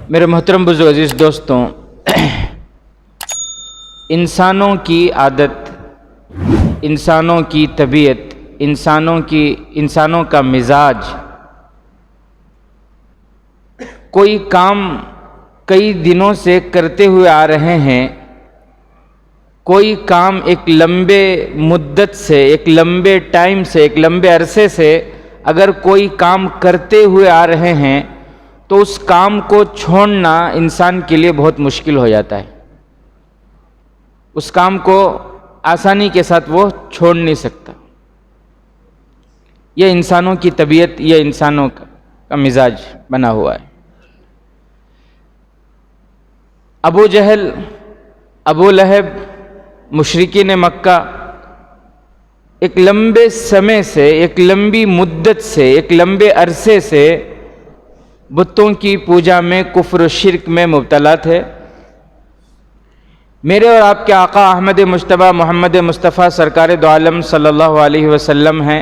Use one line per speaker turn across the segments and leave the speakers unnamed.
میرے محترم بزرگ عزیز دوستوں، انسانوں کی عادت، انسانوں کی طبیعت، انسانوں کا مزاج، کوئی کام کئی دنوں سے کرتے ہوئے آ رہے ہیں، کوئی کام ایک لمبے مدت سے، ایک لمبے ٹائم سے، ایک لمبے عرصے سے اگر کوئی کام کرتے ہوئے آ رہے ہیں تو اس کام کو چھوڑنا انسان کے لیے بہت مشکل ہو جاتا ہے۔ اس کام کو آسانی کے ساتھ وہ چھوڑ نہیں سکتا۔ یہ انسانوں کی طبیعت، یہ انسانوں کا مزاج بنا ہوا ہے۔ ابو جہل، ابو لہب، مشرکین مکہ ایک لمبے سمے سے، ایک لمبی مدت سے، ایک لمبے عرصے سے بتوں کی پوجا میں، کفر و شرک میں مبتلا تھے۔ میرے اور آپ کے آقا احمد مجتبیٰ محمد مصطفیٰ سرکار دو عالم صلی اللہ علیہ وسلم ہیں۔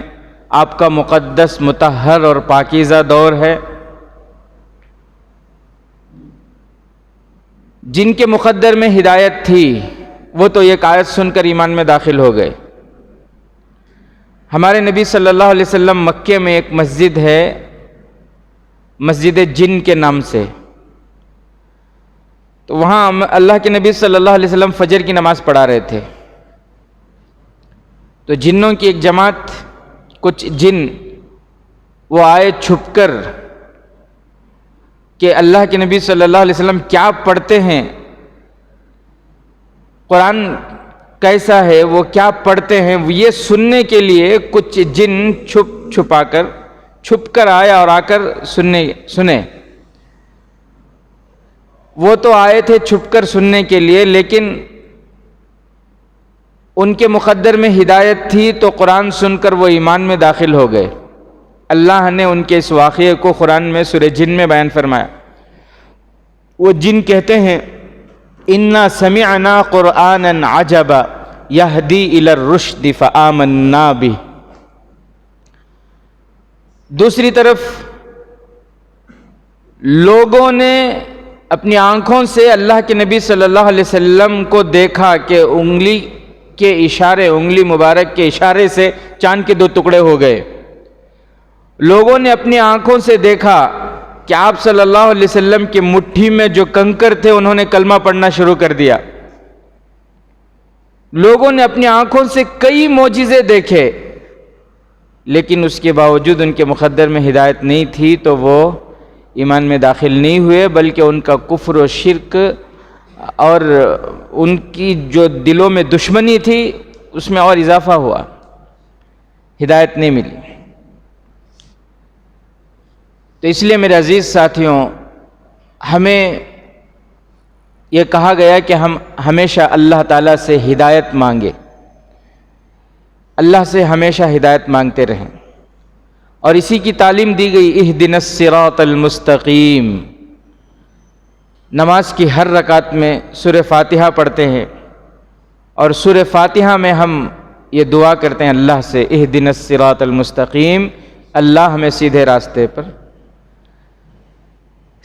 آپ کا مقدس، مطہر اور پاکیزہ دور ہے۔ جن کے مقدر میں ہدایت تھی وہ تو یہ آیت سن کر ایمان میں داخل ہو گئے۔ ہمارے نبی صلی اللہ علیہ وسلم مکے میں ایک مسجد ہے، مسجد جن کے نام سے، تو وہاں اللہ کے نبی صلی اللہ علیہ وسلم فجر کی نماز پڑھا رہے تھے، تو جنوں کی ایک جماعت، کچھ جن وہ آئے چھپ کر کہ اللہ کے نبی صلی اللہ علیہ وسلم کیا پڑھتے ہیں، قرآن کیسا ہے، وہ کیا پڑھتے ہیں، یہ سننے کے لیے کچھ جن چھپ کر آیا اور آ کر سنے۔ وہ تو آئے تھے چھپ کر سننے کے لیے، لیکن ان کے مقدر میں ہدایت تھی تو قرآن سن کر وہ ایمان میں داخل ہو گئے۔ اللہ نے ان کے اس واقعے کو قرآن میں سورہ جن میں بیان فرمایا۔ وہ جن کہتے ہیں اِنَّا سَمِعْنَا قُرْآنًا عَجَبًا يَهْدِي إِلَى الرُّشْدِ فَآمَنَّا بِهِ۔ دوسری طرف لوگوں نے اپنی آنکھوں سے اللہ کے نبی صلی اللہ علیہ وسلم کو دیکھا کہ انگلی مبارک کے اشارے سے چاند کے 2 ٹکڑے ہو گئے۔ لوگوں نے اپنی آنکھوں سے دیکھا کہ آپ صلی اللہ علیہ وسلم کی مٹھی میں جو کنکر تھے انہوں نے کلمہ پڑھنا شروع کر دیا۔ لوگوں نے اپنی آنکھوں سے کئی معجزے دیکھے، لیکن اس کے باوجود ان کے مقدر میں ہدایت نہیں تھی تو وہ ایمان میں داخل نہیں ہوئے، بلکہ ان کا کفر و شرک اور ان کی جو دلوں میں دشمنی تھی اس میں اور اضافہ ہوا، ہدایت نہیں ملی۔ تو اس لیے میرے عزیز ساتھیوں، ہمیں یہ کہا گیا کہ ہم ہمیشہ اللہ تعالیٰ سے ہدایت مانگیں، اللہ سے ہمیشہ ہدایت مانگتے رہیں، اور اسی کی تعلیم دی گئی اہدنا الصراط المستقیم۔ نماز کی ہر رکعت میں سورہ فاتحہ پڑھتے ہیں، اور سورہ فاتحہ میں ہم یہ دعا کرتے ہیں اللہ سے اہدنا الصراط المستقیم، اللہ ہمیں سیدھے راستے پر،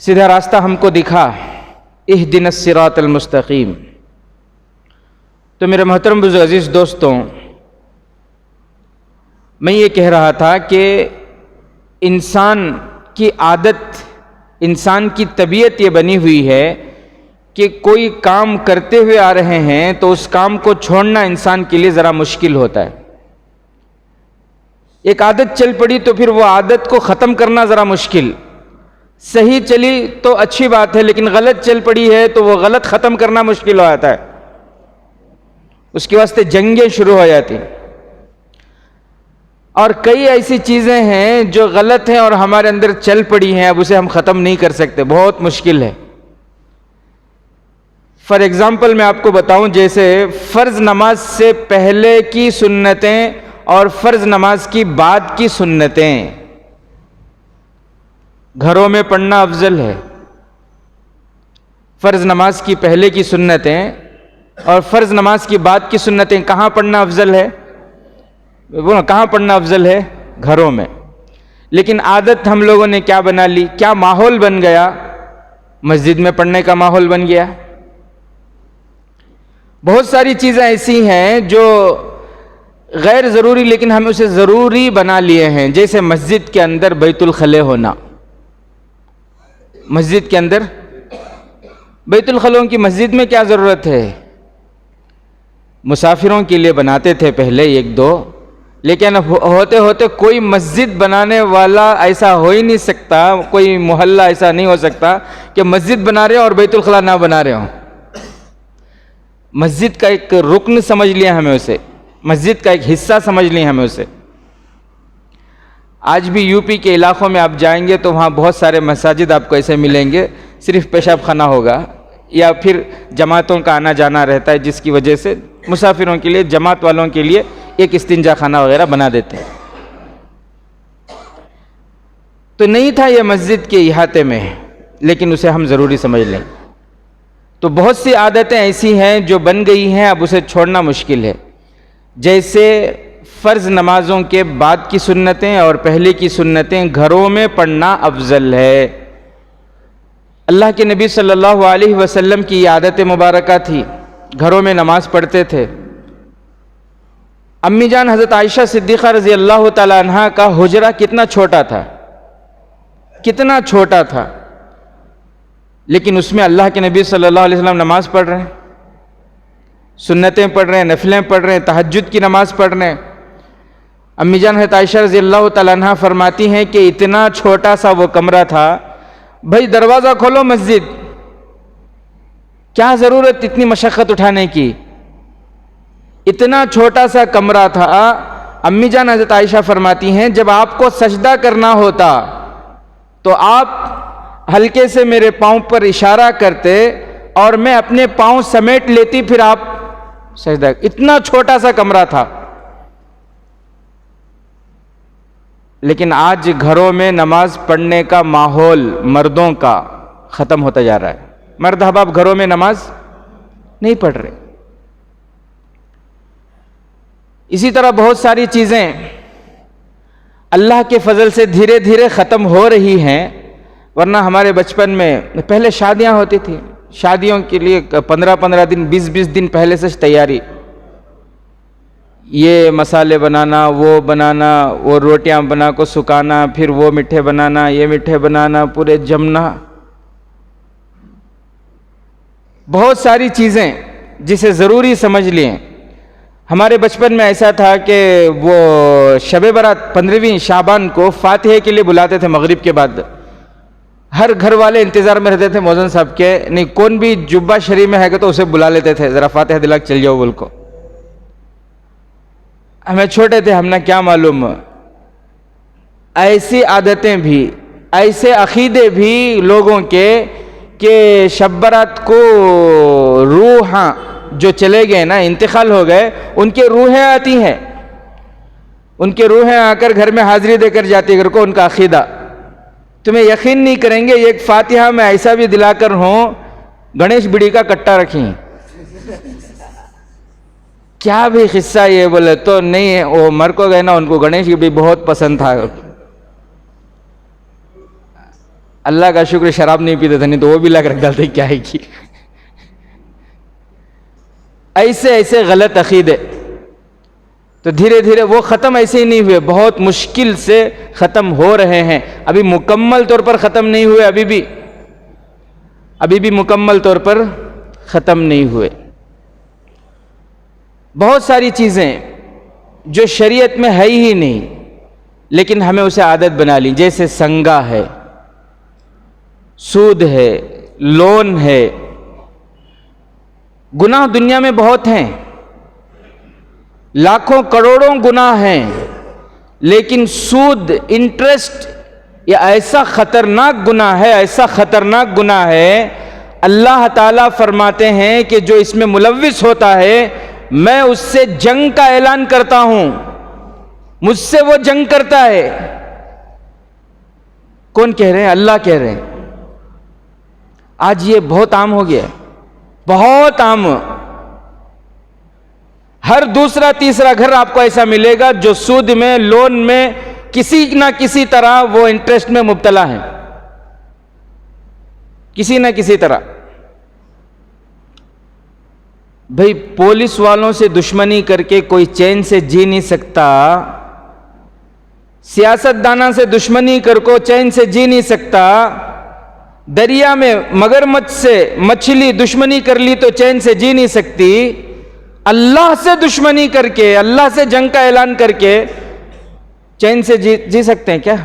سیدھا راستہ ہم کو دکھا، اہدنا الصراط المستقیم۔ تو میرے محترم بزرگ عزیز دوستوں، میں یہ کہہ رہا تھا کہ انسان کی عادت، انسان کی طبیعت یہ بنی ہوئی ہے کہ کوئی کام کرتے ہوئے آ رہے ہیں تو اس کام کو چھوڑنا انسان کے لیے ذرا مشکل ہوتا ہے۔ ایک عادت چل پڑی تو پھر وہ عادت کو ختم کرنا ذرا مشکل، صحیح چلی تو اچھی بات ہے، لیکن غلط چل پڑی ہے تو وہ غلط ختم کرنا مشکل ہو جاتا ہے، اس کے واسطے جنگیں شروع ہو جاتی ہیں۔ اور کئی ایسی چیزیں ہیں جو غلط ہیں اور ہمارے اندر چل پڑی ہیں، اب اسے ہم ختم نہیں کر سکتے، بہت مشکل ہے۔ فار ایگزامپل میں آپ کو بتاؤں، جیسے فرض نماز سے پہلے کی سنتیں اور فرض نماز کی بعد کی سنتیں گھروں میں پڑھنا افضل ہے۔ فرض نماز کی پہلے کی سنتیں اور فرض نماز کی بعد کی سنتیں کہاں پڑھنا افضل ہے؟ کہاں پڑھنا افضل ہے؟ گھروں میں۔ لیکن عادت ہم لوگوں نے کیا بنا لی، کیا ماحول بن گیا مسجد میں پڑھنے کا ماحول بن گیا. بہت ساری چیزیں ایسی ہیں جو غیر ضروری لیکن ہم اسے ضروری بنا لیے ہیں، جیسے مسجد کے اندر بیت الخلا ہونا. مسجد کے اندر بیت الخلاؤں کی مسجد میں کیا ضرورت ہے؟ مسافروں کے لیے بناتے تھے پہلے ایک دو، لیکن ہوتے ہوتے کوئی مسجد بنانے والا ایسا ہو ہی نہیں سکتا، کوئی محلہ ایسا نہیں ہو سکتا کہ مسجد بنا رہے ہوں اور بیت الخلا نہ بنا رہے ہوں. مسجد کا ایک رکن سمجھ لیا ہمیں اسے، مسجد کا ایک حصہ سمجھ لیا ہمیں اسے. آج بھی یو پی کے علاقوں میں آپ جائیں گے تو وہاں بہت سارے مساجد آپ کو ایسے ملیں گے، صرف پیشاب خانہ ہوگا یا پھر جماعتوں کا آنا جانا رہتا ہے، جس کی وجہ سے مسافروں کے لیے، جماعت والوں کے لیے ایک استنجا خانہ وغیرہ بنا دیتے ہیں. تو نہیں تھا یہ مسجد کے احاطے میں، لیکن اسے ہم ضروری سمجھ لیں. تو بہت سی عادتیں ایسی ہیں جو بن گئی ہیں، اب اسے چھوڑنا مشکل ہے. جیسے فرض نمازوں کے بعد کی سنتیں اور پہلے کی سنتیں گھروں میں پڑھنا افضل ہے. اللہ کے نبی صلی اللہ علیہ وسلم کی یہ عادت مبارکہ تھی، گھروں میں نماز پڑھتے تھے. امی جان حضرت عائشہ صدیقہ رضی اللہ تعالی عنہا کا حجرہ کتنا چھوٹا تھا، کتنا چھوٹا تھا، لیکن اس میں اللہ کے نبی صلی اللہ علیہ وسلم نماز پڑھ رہے ہیں، سنتیں پڑھ رہے ہیں، نفلیں پڑھ رہے ہیں، تہجد کی نماز پڑھ رہے ہیں. امی جان حضرت عائشہ رضی اللہ تعالی عنہا فرماتی ہیں کہ اتنا چھوٹا سا وہ کمرہ تھا، بھائی دروازہ کھولو مسجد، کیا ضرورت اتنی مشقت اٹھانے کی. اتنا چھوٹا سا کمرہ تھا. امی جان حضرت عائشہ فرماتی ہیں جب آپ کو سجدہ کرنا ہوتا تو آپ ہلکے سے میرے پاؤں پر اشارہ کرتے اور میں اپنے پاؤں سمیٹ لیتی، پھر آپ سجدہ. اتنا چھوٹا سا کمرہ تھا. لیکن آج گھروں میں نماز پڑھنے کا ماحول مردوں کا ختم ہوتا جا رہا ہے. مرد احباب گھروں میں نماز نہیں پڑھ رہے. اسی طرح بہت ساری چیزیں اللہ کے فضل سے دھیرے دھیرے ختم ہو رہی ہیں. ورنہ ہمارے بچپن میں پہلے شادیاں ہوتی تھیں، شادیوں کے لیے 15 دن 20 دن پہلے سے تیاری، یہ مسالے بنانا، وہ بنانا، وہ روٹیاں بنا کو سکانا، پھر وہ میٹھے بنانا، یہ میٹھے بنانا، پورے جمنا. بہت ساری چیزیں جسے ضروری سمجھ لیں. ہمارے بچپن میں ایسا تھا کہ وہ شب برات 15ویں شعبان کو فاتحے کے لیے بلاتے تھے مغرب کے بعد. ہر گھر والے انتظار میں رہتے تھے موذن صاحب کے، نہیں کون بھی جبہ شریف میں ہے کہ تو اسے بلا لیتے تھے، ذرا فاتحہ دلا کے چل جاؤ بول کو. ہمیں چھوٹے تھے، ہم نے کیا معلوم. ایسی عادتیں بھی، ایسے عقیدے بھی لوگوں کے کہ شب برات کو روح جو چلے گئے نا، انتقال ہو گئے، ان کے روحیں آتی ہیں، ان کے روحیں آ کر گھر میں حاضری دے کر جاتی ہے گھر کو. ان کا عقیدہ تمہیں یقین نہیں کریں گے. ایک فاتحہ میں ایسا بھی دلا کر ہوں، گنیش بڑی کا کٹا رکھیں. کیا بھی قصہ یہ بولے تو نہیں، وہ مر کو گئے نا، ان کو گنیش بھی بہت پسند تھا. اللہ کا شکر شراب نہیں پیتے تھے، نہیں تو وہ بھی لا کر رکھ ڈالتے. کیا ہے کی ایسے ایسے غلط عقیدے. تو دھیرے دھیرے وہ ختم ایسے ہی نہیں ہوئے، بہت مشکل سے ختم ہو رہے ہیں. ابھی مکمل طور پر ختم نہیں ہوئے، ابھی بھی مکمل طور پر ختم نہیں ہوئے. بہت ساری چیزیں جو شریعت میں ہے ہی نہیں، لیکن ہمیں اسے عادت بنا لی. جیسے سنگا ہے، سود ہے، لون ہے. گناہ دنیا میں بہت ہیں، لاکھوں کروڑوں گناہ ہیں، لیکن سود، انٹرسٹ یہ ایسا خطرناک گناہ ہے، ایسا خطرناک گناہ ہے. اللہ تعالیٰ فرماتے ہیں کہ جو اس میں ملوث ہوتا ہے میں اس سے جنگ کا اعلان کرتا ہوں، مجھ سے وہ جنگ کرتا ہے. کون کہہ رہے ہیں؟ اللہ کہہ رہے ہیں. آج یہ بہت عام ہو گیا ہے، بہت عام. ہر دوسرا تیسرا گھر آپ کو ایسا ملے گا جو سود میں، لون میں، کسی نہ کسی طرح وہ انٹرسٹ میں مبتلا ہے. کسی نہ کسی طرح. بھئی پولیس والوں سے دشمنی کر کے کوئی چین سے جی نہیں سکتا, سیاست دانوں سے دشمنی کر کو چین سے جی نہیں سکتا, دریا میں مگرمچھ سے مچھلی دشمنی کر لی تو چین سے جی نہیں سکتی, اللہ سے دشمنی کر کے, اللہ سے جنگ کا اعلان کر کے چین سے جی سکتے ہیں کیا؟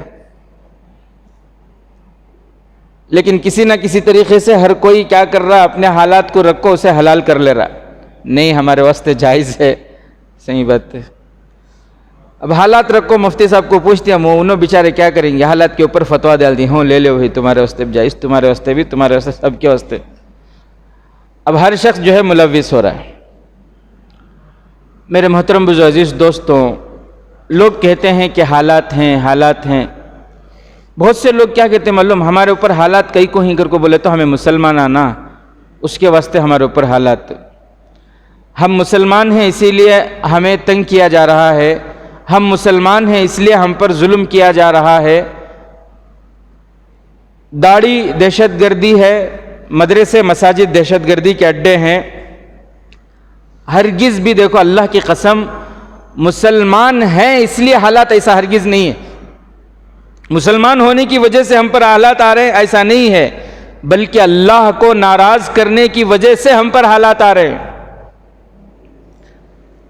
لیکن کسی نہ کسی طریقے سے ہر کوئی کیا کر رہا ہے, اپنے حالات کو رکھو اسے حلال کر لے رہا. نہیں, ہمارے واسطے جائز ہے. صحیح بات ہے. اب حالات رکھو, مفتی صاحب کو پوچھتے ہیں, وہ انہوں بیچارے کیا کریں گے, حالات کے اوپر فتویٰ ڈال دی, ہوں لے لے وہی تمہارے واسطے بھی جائز, تمہارے واسطے بھی, تمہارے واسطے, سب کے واسطے. اب ہر شخص جو ہے ملوث ہو رہا ہے. میرے محترم بزرگ عزیز دوستوں, لوگ کہتے ہیں کہ حالات ہیں, حالات ہیں. بہت سے لوگ کیا کہتے ہیں معلوم, ہمارے اوپر حالات کئی کو ہی کر کو بولے تو ہمیں مسلمان آنا, اس کے واسطے ہمارے اوپر حالات. ہم مسلمان ہیں اسی لیے ہمیں تنگ کیا جا رہا ہے, ہم مسلمان ہیں اس لیے ہم پر ظلم کیا جا رہا ہے. داڑھی دہشت گردی ہے, مدرسے مساجد دہشت گردی کے اڈے ہیں. ہرگز بھی دیکھو, اللہ کی قسم, مسلمان ہیں اس لیے حالات, ایسا ہرگز نہیں ہے. مسلمان ہونے کی وجہ سے ہم پر حالات آ رہے ہیں ایسا نہیں ہے, بلکہ اللہ کو ناراض کرنے کی وجہ سے ہم پر حالات آ رہے ہیں.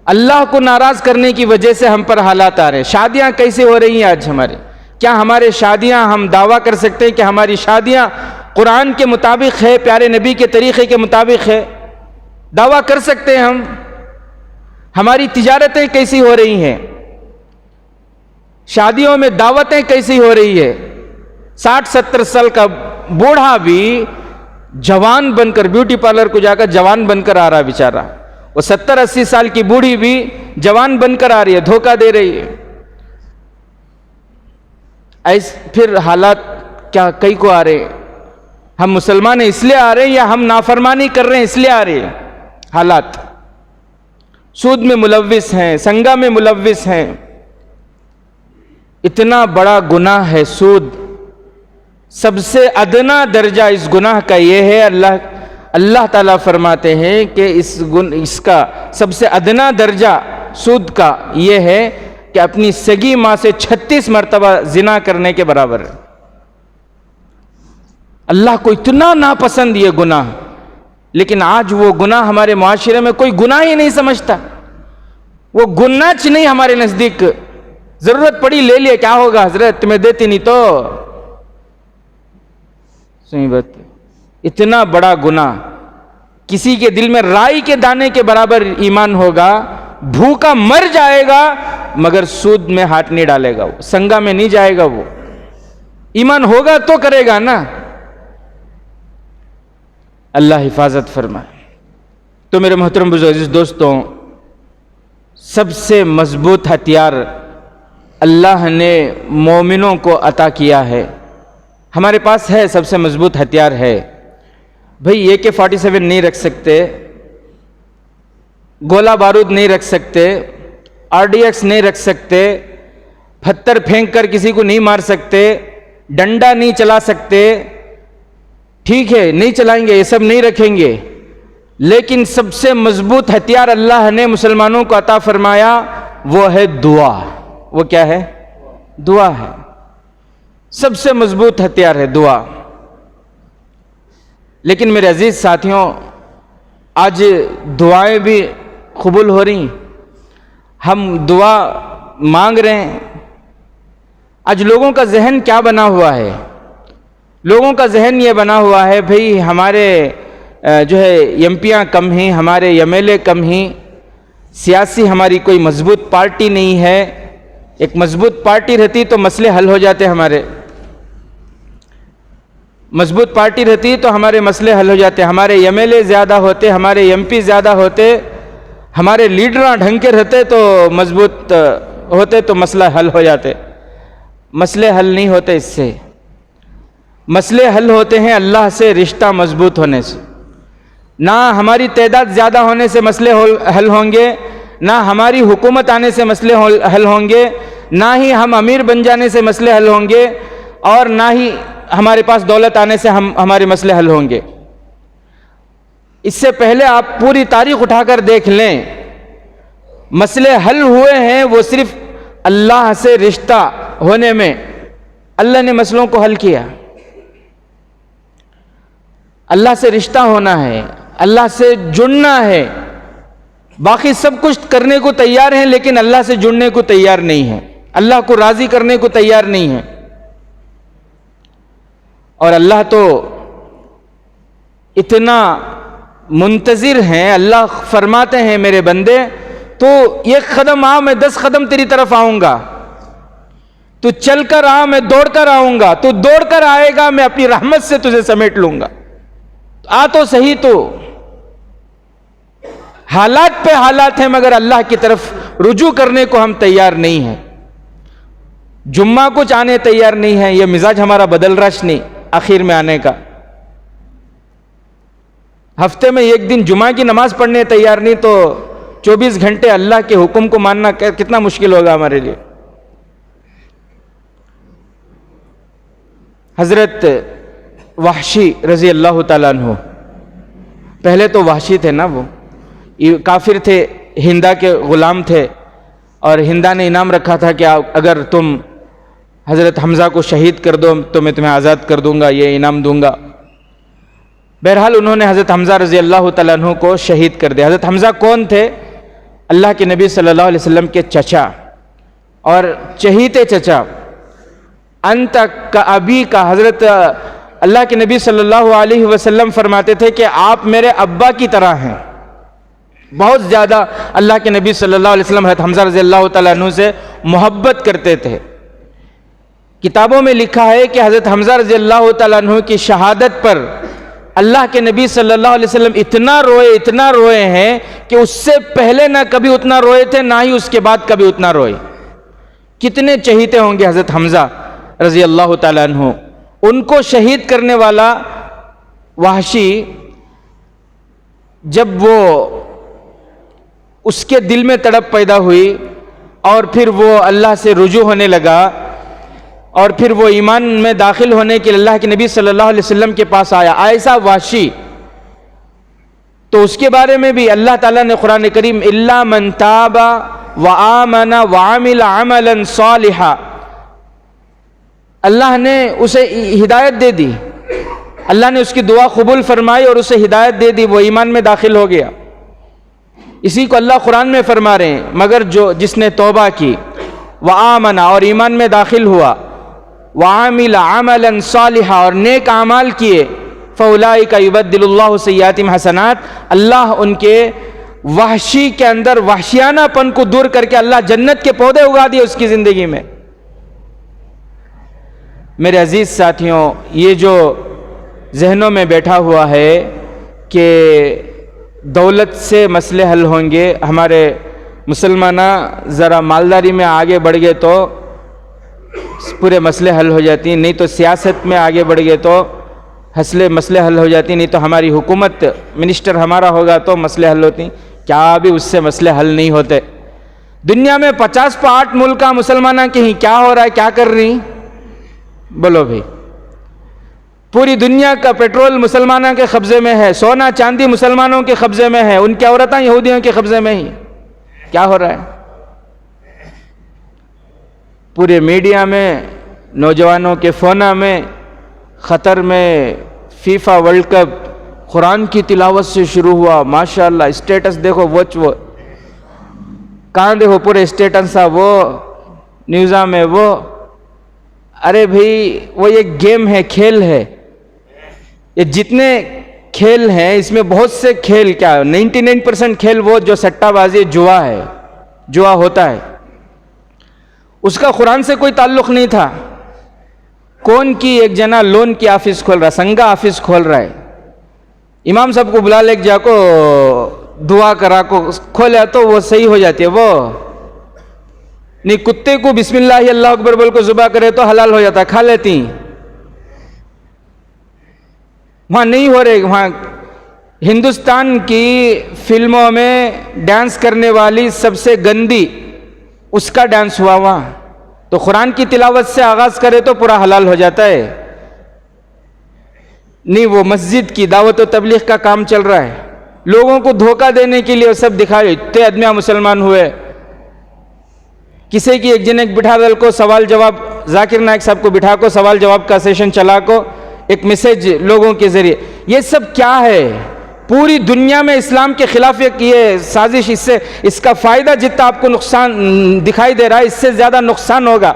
اللہ کو ناراض کرنے کی وجہ سے ہم پر حالات آ رہے ہیں. شادیاں کیسے ہو رہی ہیں آج ہمارے, کیا ہمارے شادیاں, ہم دعویٰ کر سکتے ہیں کہ ہماری شادیاں قرآن کے مطابق ہے, پیارے نبی کے طریقے کے مطابق ہے؟ دعویٰ کر سکتے ہیں ہم. ہماری تجارتیں کیسی ہو رہی ہیں, شادیوں میں دعوتیں کیسی ہو رہی ہے. 60-70 سال کا بوڑھا بھی جوان بن کر, بیوٹی پارلر کو جا کر جوان بن کر آ رہا ہے بیچارہ, وہ 70-80 سال کی بوڑھی بھی جوان بن کر آ رہی ہے, دھوکہ دے رہی ہے. پھر حالات کیا کئی کو آ رہے ہیں, ہم مسلمان ہیں اس لیے آ رہے ہیں یا ہم نافرمانی کر رہے ہیں اس لیے آ رہے ہیں حالات. سود میں ملوث ہیں, سنگا میں ملوث ہیں. اتنا بڑا گناہ ہے سود, سب سے ادنا درجہ اس گناہ کا یہ ہے, اللہ تعالیٰ فرماتے ہیں کہ اس کا سب سے ادنا درجہ سود کا یہ ہے کہ اپنی سگی ماں سے 36 مرتبہ زنا کرنے کے برابر ہے. اللہ کو اتنا ناپسند یہ گناہ, لیکن آج وہ گناہ ہمارے معاشرے میں کوئی گناہ ہی نہیں سمجھتا. وہ گناہ نہیں ہمارے نزدیک, ضرورت پڑی لے لیا, کیا ہوگا حضرت, تمہیں دیتی نہیں تو. صحیح بات. اتنا بڑا گناہ, کسی کے دل میں رائی کے دانے کے برابر ایمان ہوگا, بھوکا مر جائے گا مگر سود میں ہاتھ نہیں ڈالے گا, وہ سنگا میں نہیں جائے گا. وہ ایمان ہوگا تو کرے گا نا. اللہ حفاظت فرمائے. تو میرے محترم بزرگ دوستوں, سب سے مضبوط ہتھیار اللہ نے مومنوں کو عطا کیا ہے, ہمارے پاس ہے, سب سے مضبوط ہتھیار ہے. بھئی AK-47 نہیں رکھ سکتے, گولہ بارود نہیں رکھ سکتے, RDX نہیں رکھ سکتے, پتھر پھینک کر کسی کو نہیں مار سکتے, ڈنڈا نہیں چلا سکتے, ٹھیک ہے نہیں چلائیں گے, یہ سب نہیں رکھیں گے. لیکن سب سے مضبوط ہتھیار اللہ نے مسلمانوں کو عطا فرمایا وہ ہے دعا. وہ کیا ہے؟ دعا ہے. سب سے مضبوط ہتھیار ہے دعا. لیکن میرے عزیز ساتھیوں, آج دعائیں بھی قبول ہو رہی, ہم دعا مانگ رہے ہیں. آج لوگوں کا ذہن کیا بنا ہوا ہے؟ لوگوں کا ذہن یہ بنا ہوا ہے بھئی ہمارے جو ہے MPیاں کم ہیں, ہمارے MLA کم ہیں, سیاسی ہماری کوئی مضبوط پارٹی نہیں ہے. ایک مضبوط پارٹی رہتی تو مسئلے حل ہو جاتے ہمارے, مضبوط پارٹی رہتی تو ہمارے مسئلے حل ہو جاتے, ہمارے MLA زیادہ ہوتے, ہمارے MP زیادہ ہوتے, ہمارے لیڈراں ڈھنگ کے رہتے تو مضبوط ہوتے تو مسئلہ حل ہو جاتے. مسئلے حل نہیں ہوتے اس سے. مسئلے حل ہوتے ہیں اللہ سے رشتہ مضبوط ہونے سے. نہ ہماری تعداد زیادہ ہونے سے مسئلے حل ہوں گے, نہ ہماری حکومت آنے سے مسئلے حل ہوں گے, نہ ہی ہم امیر بن جانے سے مسئلے حل ہوں گے, اور نہ ہی ہمارے پاس دولت آنے سے ہمارے مسئلے حل ہوں گے. اس سے پہلے آپ پوری تاریخ اٹھا کر دیکھ لیں, مسئلے حل ہوئے ہیں وہ صرف اللہ سے رشتہ ہونے میں. اللہ نے مسئلوں کو حل کیا. اللہ سے رشتہ ہونا ہے, اللہ سے جڑنا ہے. باقی سب کچھ کرنے کو تیار ہیں لیکن اللہ سے جڑنے کو تیار نہیں ہیں, اللہ کو راضی کرنے کو تیار نہیں ہیں. اور اللہ تو اتنا منتظر ہیں, اللہ فرماتے ہیں میرے بندے تو 1 قدم آ میں 10 قدم تیری طرف آؤں گا, تو چل کر آ میں دوڑ کر آؤں گا, تو دوڑ کر آئے گا میں اپنی رحمت سے تجھے سمیٹ لوں گا. آ تو صحیح. تو حالات پہ حالات ہیں مگر اللہ کی طرف رجوع کرنے کو ہم تیار نہیں ہیں. جمعہ کچھ آنے تیار نہیں ہے, یہ مزاج ہمارا بدل رہا نہیں آخر میں آنے کا. ہفتے میں 1 دن جمعہ کی نماز پڑھنے تیار نہیں تو 24 گھنٹے اللہ کے حکم کو ماننا کتنا مشکل ہوگا ہمارے لیے. حضرت وحشی رضی اللہ تعالیٰ عنہ, پہلے تو وحشی تھے نا, وہ کافر تھے, ہندا کے غلام تھے, اور ہندا نے انعام رکھا تھا کہ اگر تم حضرت حمزہ کو شہید کر دو تو میں تمہیں آزاد کر دوں گا, یہ انعام دوں گا. بہرحال انہوں نے حضرت حمزہ رضی اللہ تعالیٰ عنہ کو شہید کر دیا. حضرت حمزہ کون تھے؟ اللہ کے نبی صلی اللہ علیہ وسلم کے چچا اور چہیتے چچا. انت کا ابی کا, حضرت اللہ کے نبی صلی اللہ علیہ وسلم فرماتے تھے کہ آپ میرے ابا کی طرح ہیں. بہت زیادہ اللہ کے نبی صلی اللہ علیہ وسلم حضرت حمزہ رضی اللہ تعالیٰ عنہ سے محبت کرتے تھے. کتابوں میں لکھا ہے کہ حضرت حمزہ رضی اللہ تعالیٰ عنہ کی شہادت پر اللہ کے نبی صلی اللہ علیہ وسلم اتنا روئے ہیں کہ اس سے پہلے نہ کبھی اتنا روئے تھے, نہ ہی اس کے بعد کبھی اتنا روئے. کتنے چہیتے ہوں گے حضرت حمزہ رضی اللہ تعالیٰ عنہ. ان کو شہید کرنے والا وحشی, جب وہ اس کے دل میں تڑپ پیدا ہوئی اور پھر وہ اللہ سے رجوع ہونے لگا اور پھر وہ ایمان میں داخل ہونے کے لیے اللہ کے نبی صلی اللہ علیہ وسلم کے پاس آیا, ایسا وحشی, تو اس کے بارے میں بھی اللہ تعالیٰ نے قرآن کریم الا من تاب وآمن وعمل عملا صالحا, اللہ نے اسے ہدایت دے دی, اللہ نے اس کی دعا قبول فرمائی اور اسے ہدایت دے دی, وہ ایمان میں داخل ہو گیا. اسی کو اللہ قرآن میں فرما رہے ہیں مگر جس نے توبہ کی, وآمن اور ایمان میں داخل ہوا, وعمل عملا صالحا اور نیک اعمال کیے, فاولئک یبدل اللہ سیئاتہم حسنات, اللہ ان کے وحشی کے اندر وحشیانہ پن کو دور کر کے اللہ جنت کے پودے اگا دیے اس کی زندگی میں. میرے عزیز ساتھیوں, یہ جو ذہنوں میں بیٹھا ہوا ہے کہ دولت سے مسئلے حل ہوں گے, ہمارے مسلمانہ ذرا مالداری میں آگے بڑھ گئے تو پورے مسئلے حل ہو جاتی ہیں, نہیں تو سیاست میں آگے بڑھ گئے تو مسئلے حل ہو جاتی ہیں, نہیں تو ہماری حکومت منسٹر ہمارا ہوگا تو مسئلے حل ہوتی ہیں. کیا بھی اس سے مسئلے حل نہیں ہوتے. دنیا میں 50 ملک کا مسلمانہ کہیں کیا ہو رہا ہے, کیا کر رہی, بولو بھائی. پوری دنیا کا پیٹرول مسلمانوں کے قبضے میں ہے, سونا چاندی مسلمانوں کے قبضے میں ہے, ان کی عورتیں یہودیوں کے قبضے میں ہی. کیا ہو رہا ہے؟ پورے میڈیا میں, نوجوانوں کے فونا میں, قطر میں فیفا ورلڈ کپ قرآن کی تلاوت سے شروع ہوا, ماشاءاللہ. اسٹیٹس دیکھو, وہ کہاں دیکھو پورے اسٹیٹس وہ نیوزا میں وہ. ارے بھائی وہ یہ گیم ہے, کھیل ہے. یہ جتنے کھیل ہیں اس میں بہت سے کھیل, کیا 99% کھیل وہ جو سٹہ بازی جوا ہے, جوا ہوتا ہے, اس کا قرآن سے کوئی تعلق نہیں تھا. کون کی ایک جنا لون کی آفس کھول رہا ہے, سنگا آفس کھول رہا ہے, امام صاحب کو بلا لے جا کو دعا کرا کو کھولے تو وہ صحیح ہو جاتی ہے. وہ نہیں, کتے کو بسم اللہ اللہ اکبر بول کو ذبح کرے تو حلال ہو جاتا, کھا لیتی. وہاں نہیں ہو رہے. وہاں ہندوستان کی فلموں میں ڈانس کرنے والی سب سے گندی اس کا ڈانس ہوا وہاں, تو قرآن کی تلاوت سے آغاز کرے تو پورا حلال ہو جاتا ہے. نہیں وہ مسجد کی دعوت و تبلیغ کا کام چل رہا ہے، لوگوں کو دھوکہ دینے کے لیے سب دکھائے، اتنے آدمیاں مسلمان ہوئے. کسی کی ایک جن ایک بٹھا دل کو سوال جواب، ذاکر نائک صاحب کو بٹھا کو سوال جواب کا سیشن چلا کو ایک میسیج لوگوں کے ذریعے. یہ سب کیا ہے؟ پوری دنیا میں اسلام کے خلاف یہ سازش. اس کا فائدہ جتنا آپ کو نقصان دکھائی دے رہا ہے، اس سے زیادہ نقصان ہوگا.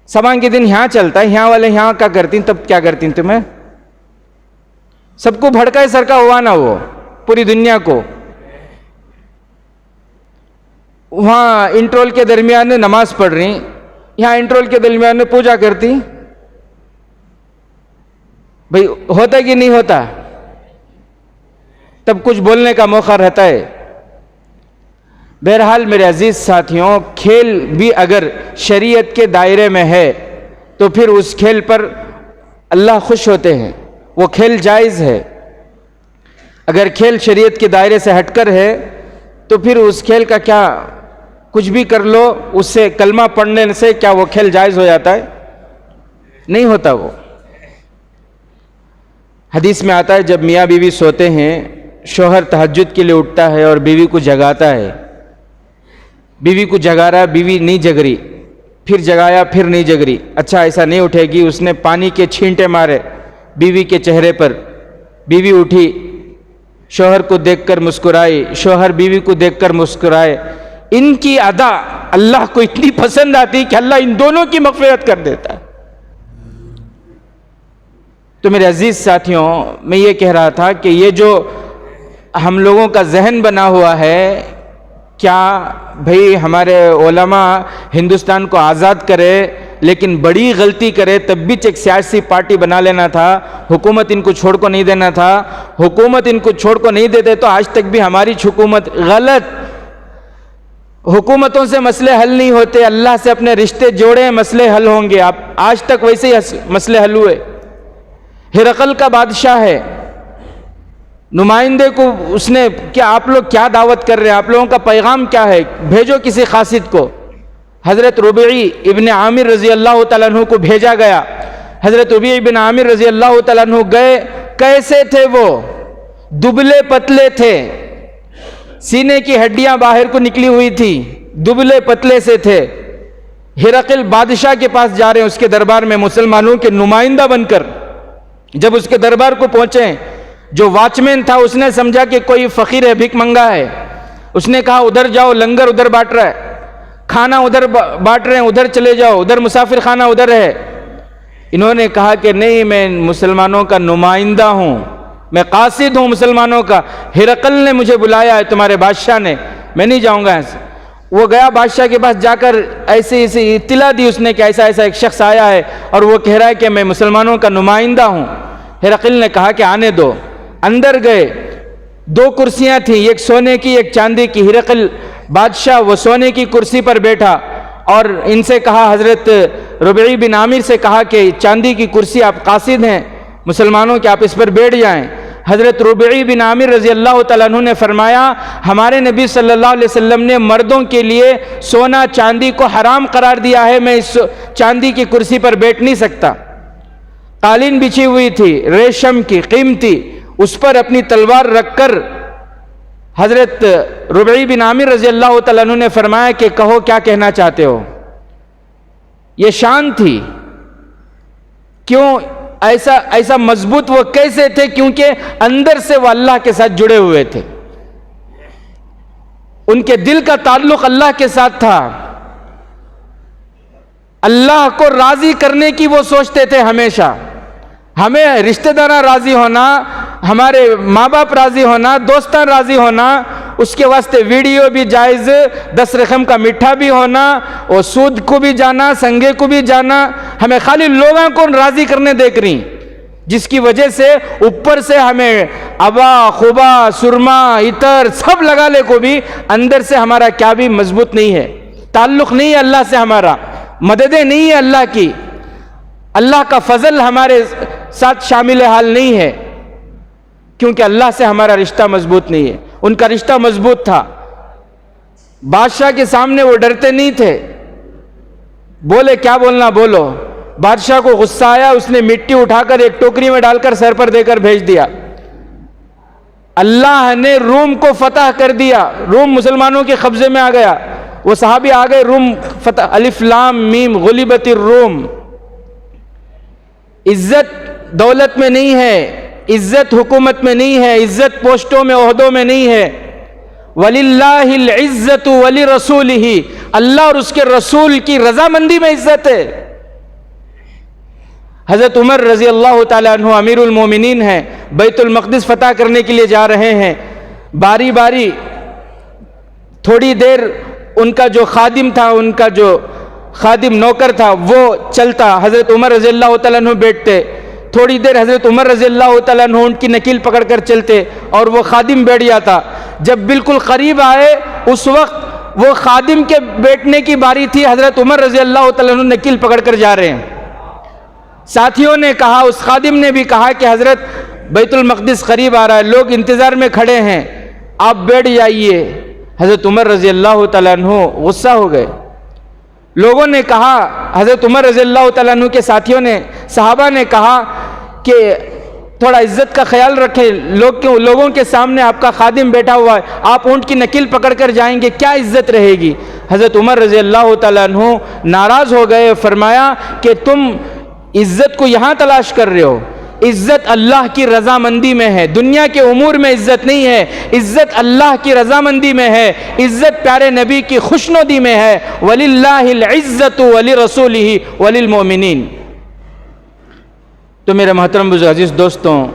سبان کے دن یہاں چلتا ہے، یہاں والے یہاں کیا کرتی ہیں، تب کیا کرتی ہیں تمہیں؟ سب کو بھڑکائے سرکا ہوا نا وہ پوری دنیا کو. وہاں انٹرول کے درمیان میں نماز پڑھ رہی، یہاں انٹرول کے درمیان میں پوجا کرتی. بھئی ہوتا کہ نہیں ہوتا؟ تب کچھ بولنے کا موقع رہتا ہے. بہرحال میرے عزیز ساتھیوں، کھیل بھی اگر شریعت کے دائرے میں ہے تو پھر اس کھیل پر اللہ خوش ہوتے ہیں، وہ کھیل جائز ہے. اگر کھیل شریعت کے دائرے سے ہٹ کر ہے تو پھر اس کھیل کا کیا، کچھ بھی کر لو، اس سے کلمہ پڑھنے سے کیا وہ کھیل جائز ہو جاتا ہے؟ نہیں ہوتا. وہ حدیث میں آتا ہے جب میاں بیوی سوتے ہیں، شوہر تہجد کے لیے اٹھتا ہے اور بیوی کو جگاتا ہے. بیوی کو جگا رہا، بیوی نہیں جگ رہی، پھر جگایا، پھر نہیں جگ رہی. اچھا ایسا نہیں اٹھے گی. اس نے پانی کے چھینٹے مارے بیوی کے چہرے پر. بیوی اٹھی، شوہر کو دیکھ کر مسکرائی، شوہر بیوی کو دیکھ کر مسکرائے. ان کی ادا اللہ کو اتنی پسند آتی کہ اللہ ان دونوں کی مغفرت کر دیتا ہے. تو میرے عزیز ساتھیوں، میں یہ کہہ رہا تھا کہ یہ جو ہم لوگوں کا ذہن بنا ہوا ہے، کیا بھئی ہمارے علماء ہندوستان کو آزاد کرے لیکن بڑی غلطی کرے تب بھی ایک سیاسی پارٹی بنا لینا تھا، حکومت ان کو چھوڑ کو نہیں دینا تھا. حکومت ان کو چھوڑ کو نہیں دیتے تو آج تک بھی ہماری حکومت غلط. حکومتوں سے مسئلے حل نہیں ہوتے، اللہ سے اپنے رشتے جوڑے مسئلے حل ہوں گے. آج تک ویسے ہی مسئلے حل ہوئے. ہرقل کا بادشاہ ہے، نمائندے کو اس نے کیا، آپ لوگ کیا دعوت کر رہے ہیں، آپ لوگوں کا پیغام کیا ہے، بھیجو کسی قاصد کو. حضرت ربیعی ابن عامر رضی اللہ تعالیٰ عنہ کو بھیجا گیا. حضرت ربیعی ابن عامر رضی اللہ تعالیٰ عنہ گئے. کیسے تھے وہ؟ دبلے پتلے تھے، سینے کی ہڈیاں باہر کو نکلی ہوئی تھی، دبلے پتلے سے تھے. ہرقل بادشاہ کے پاس جا رہے ہیں، اس کے دربار میں مسلمانوں کے نمائندہ بن کر. جب اس کے دربار کو پہنچے، جو واچمین تھا اس نے سمجھا کہ کوئی فقیر ہے، بھیک منگا ہے. اس نے کہا ادھر جاؤ، لنگر ادھر بانٹ رہا ہے، کھانا ادھر بانٹ رہے ہیں، ادھر چلے جاؤ، ادھر مسافر خانہ ادھر ہے. انہوں نے کہا کہ نہیں، میں مسلمانوں کا نمائندہ ہوں، میں قاصد ہوں مسلمانوں کا. ہرقل نے مجھے بلایا ہے، تمہارے بادشاہ نے، میں نہیں جاؤں گا ایسے. وہ گیا بادشاہ کے پاس، جا کر ایسی اطلاع دی اس نے کہ ایسا ایسا ایک شخص آیا ہے اور وہ کہہ رہا ہے کہ میں مسلمانوں کا نمائندہ ہوں. ہرقل نے کہا کہ آنے دو. اندر گئے، 2 کرسیاں تھیں، ایک سونے کی ایک چاندی کی. ہرقل بادشاہ وہ سونے کی کرسی پر بیٹھا اور ان سے کہا، حضرت ربیعی بن عامر سے کہا کہ چاندی کی کرسی، آپ قاصد ہیں مسلمانوں کے، آپ اس پر بیٹھ جائیں. حضرت ربیعی بن عامر رضی اللہ تعالیٰ عنہ نے فرمایا، ہمارے نبی صلی اللہ علیہ وسلم نے مردوں کے لیے سونا چاندی کو حرام قرار دیا ہے، میں اس چاندی کی کرسی پر بیٹھ نہیں سکتا. قالین بچھی ہوئی تھی ریشم کی قیمتی، اس پر اپنی تلوار رکھ کر حضرت ربیعی بن عامر رضی اللہ تعالیٰ عنہ نے فرمایا کہ کہو کیا کہنا چاہتے ہو. یہ شان تھی. کیوں ایسا مضبوط وہ کیسے تھے؟ کیونکہ اندر سے وہ اللہ کے ساتھ جڑے ہوئے تھے، ان کے دل کا تعلق اللہ کے ساتھ تھا. اللہ کو راضی کرنے کی وہ سوچتے تھے ہمیشہ. ہمیں رشتہ داراں راضی ہونا، ہمارے ماں باپ راضی ہونا، دوستان راضی ہونا، اس کے واسطے ویڈیو بھی جائز، 10 رقم کا میٹھا بھی ہونا، اور سود کو بھی جانا، سنگے کو بھی جانا. ہمیں خالی لوگوں کو راضی کرنے دیکھ رہی، جس کی وجہ سے اوپر سے ہمیں ابا خوبا سرما عطر سب لگا لے کو بھی اندر سے ہمارا کیا بھی مضبوط نہیں ہے، تعلق نہیں ہے اللہ سے، ہمارا مددیں نہیں ہے اللہ کی، اللہ کا فضل ہمارے ساتھ شامل حال نہیں ہے، کیونکہ اللہ سے ہمارا رشتہ مضبوط نہیں ہے. ان کا رشتہ مضبوط تھا. بادشاہ کے سامنے وہ ڈرتے نہیں تھے، بولے کیا بولنا بولو. بادشاہ کو غصہ آیا، اس نے مٹی اٹھا کر ایک ٹوکری میں ڈال کر سر پر دے کر بھیج دیا۔ اللہ نے روم کو فتح کر دیا، روم مسلمانوں کے قبضے میں آ گیا، وہ صحابی آ گئے، روم فتح۔ الف لام میم غلبت الروم۔ عزت دولت میں نہیں ہے، عزت حکومت میں نہیں ہے، عزت پوسٹوں میں عہدوں میں نہیں ہے۔ وَلِلَّهِ الْعِزَّةُ وَلِرَسُولِهِ، اللہ اور اس کے رسول کی رضامندی میں عزت ہے۔ حضرت عمر رضی اللہ تعالیٰ عنہ امیر المومنین ہیں، بیت المقدس فتح کرنے کے لیے جا رہے ہیں، باری باری تھوڑی دیر ان کا جو خادم تھا، ان کا جو خادم نوکر تھا وہ چلتا، حضرت عمر رضی اللہ تعالیٰ عنہ بیٹھتے، تھوڑی دیر حضرت عمر رضی اللہ تعالیٰ عنہ ان کی نکیل پکڑ کر چلتے اور وہ خادم بیٹھ جاتا۔ جب بالکل قریب آئے اس وقت وہ خادم کے بیٹھنے کی باری تھی، حضرت عمر رضی اللہ تعالیٰ عنہ نکیل پکڑ کر جا رہے ہیں۔ ساتھیوں نے کہا، اس خادم نے بھی کہا کہ حضرت بیت المقدس قریب آ رہا ہے، لوگ انتظار میں کھڑے ہیں، آپ بیٹھ جائیے۔ حضرت عمر رضی اللہ تعالیٰ عنہ غصہ ہو گئے۔ لوگوں نے کہا، حضرت عمر رضی اللہ تعالیٰ عنہ کے ساتھیوں نے، صحابہ نے کہا کہ تھوڑا عزت کا خیال رکھیں، لوگوں کے سامنے آپ کا خادم بیٹھا ہوا ہے، آپ اونٹ کی نکیل پکڑ کر جائیں گے، کیا عزت رہے گی؟ حضرت عمر رضی اللہ تعالیٰ عنہ ناراض ہو گئے، فرمایا کہ تم عزت کو یہاں تلاش کر رہے ہو، عزت اللہ کی رضامندی میں ہے، دنیا کے امور میں عزت نہیں ہے، عزت اللہ کی رضامندی میں ہے، عزت پیارے نبی کی خوشنودی میں ہے۔ وَلِلَّهِ الْعِزَّةُ وَلِرَسُولِهِ وَلِلْمُؤْمِنِينَ۔ تو میرے محترم بزرگ عزیز دوستوں،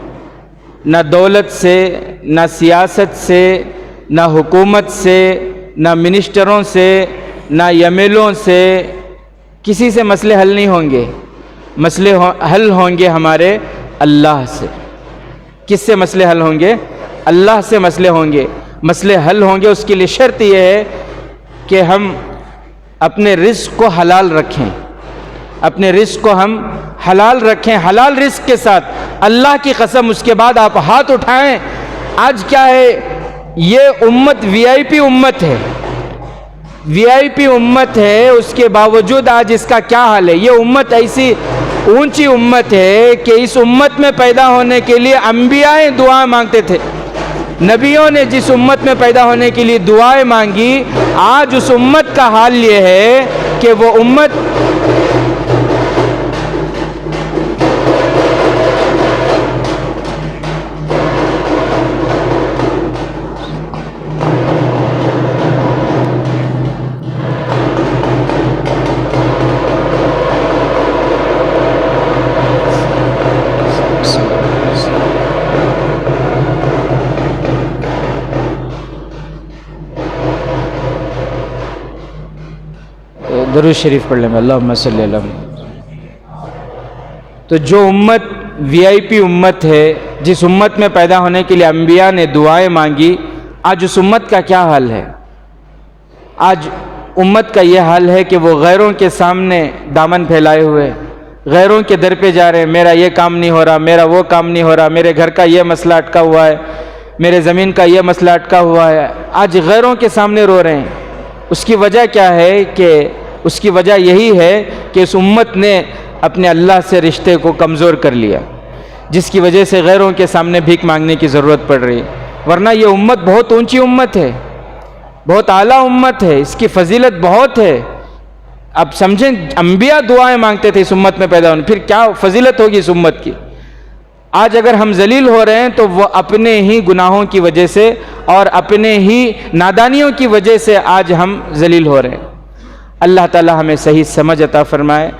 نہ دولت سے، نہ سیاست سے، نہ حکومت سے، نہ منسٹروں سے، نہ ایم ایل او سے کسی سے مسئلے حل نہیں ہوں گے، مسئلے حل ہوں گے ہمارے اللہ سے۔ کس سے مسئلے حل ہوں گے؟ اللہ سے مسئلے ہوں گے۔ مسئلے حل ہوں گے، اس کے لیے شرط یہ ہے کہ ہم اپنے رزق کو حلال رکھیں، اپنے رزق کو ہم حلال رکھیں، حلال رزق کے ساتھ۔ اللہ کی قسم، اس کے بعد آپ ہاتھ اٹھائیں۔ آج کیا ہے، یہ امت وی آئی پی امت ہے، وی آئی پی امت ہے، اس کے باوجود آج اس کا کیا حال ہے؟ یہ امت ایسی اونچی امت ہے کہ اس امت میں پیدا ہونے کے لیے انبیاء دعائیں مانگتے تھے، نبیوں نے جس امت میں پیدا ہونے کے لیے دعائیں مانگی، آج اس امت کا حال یہ ہے کہ وہ امت درود شریف پڑھ لیں، اللہم صلی اللہ علیہ وسلم۔ تو جو امت وی آئی پی امت ہے، جس امت میں پیدا ہونے کے لیے انبیاء نے دعائیں مانگی، آج اس امت کا کیا حال ہے؟ آج امت کا یہ حال ہے کہ وہ غیروں کے سامنے دامن پھیلائے ہوئے، غیروں کے در پہ جا رہے ہیں، میرا یہ کام نہیں ہو رہا، میرا وہ کام نہیں ہو رہا، میرے گھر کا یہ مسئلہ اٹکا ہوا ہے، میرے زمین کا یہ مسئلہ اٹکا ہوا ہے، آج غیروں کے سامنے رو رہے ہیں۔ اس کی وجہ کیا ہے؟ کہ اس کی وجہ یہی ہے کہ اس امت نے اپنے اللہ سے رشتے کو کمزور کر لیا، جس کی وجہ سے غیروں کے سامنے بھیک مانگنے کی ضرورت پڑ رہی ہے۔ ورنہ یہ امت بہت اونچی امت ہے، بہت اعلیٰ امت ہے، اس کی فضیلت بہت ہے۔ اب سمجھیں، انبیاء دعائیں مانگتے تھے اس امت میں پیدا ہونے، پھر کیا فضیلت ہوگی اس امت کی؟ آج اگر ہم ذلیل ہو رہے ہیں تو وہ اپنے ہی گناہوں کی وجہ سے اور اپنے ہی نادانیوں کی وجہ سے آج ہم ذلیل ہو رہے ہیں۔ اللہ تعالی ہمیں صحیح سمجھ عطا فرمائے۔